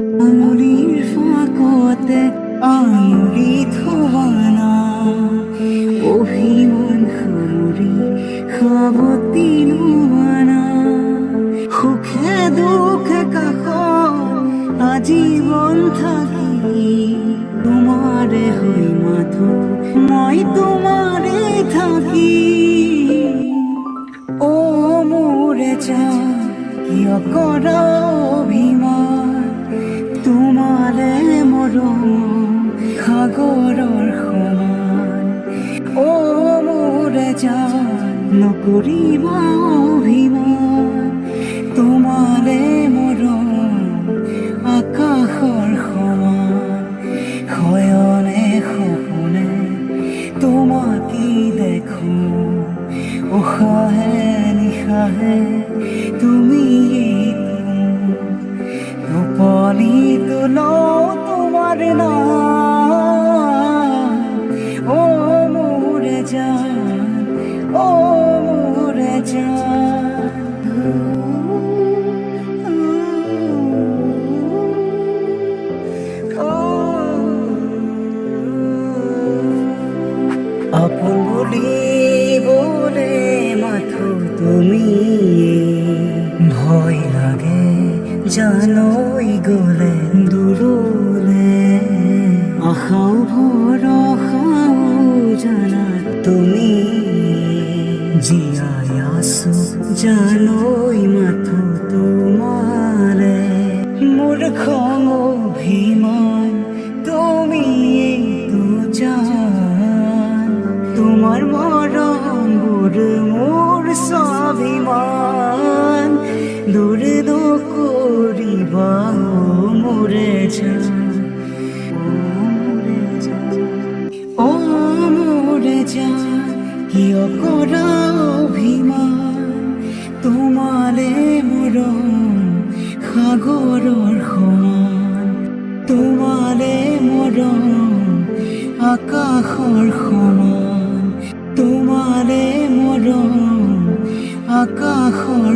আঙুলিৰ ফাঁকতে আঙুলি থোৱানা অভিমান সামৰি সাৱতি লোৱানা সুখে দুখে কাষত আজীৱন থাকি তোমাৰে হৈ মাথো মই তোমাৰে থাকি অ মোৰে জান কিয় কৰা অভিমান তোমাৰে মৰম সাগৰৰ সমান অ মোৰে জান নকৰিবা অভিমান তোমাৰে মৰম আকাশৰ সমান শয়নে সপোনে তোমাকে দেখো উশাহে নিশাহে তুমি টোপনিতো লওঁ তোমাৰ নাম অ মোৰে জান অ মোৰে জান আপন বুলিবলে মাথো তুমি ভয় লাগে জানৈ গলে দূৰলে আশাও ভৰসাও জানা তুমি জীয়াই আছো জানৈ মাথো তোমাৰে মোৰ খং অভিমান তুমিয়েইতো জান তোমার মরম মোর স্বাভিমান দূরে করিবা মোরে জান ও মোরে জান কিয় কৰা অভিমান তোমালে মৰম সাগৰৰ সমান তোমালে মৰম আকাশৰ সমান তোমালে মৰম আকাশৰ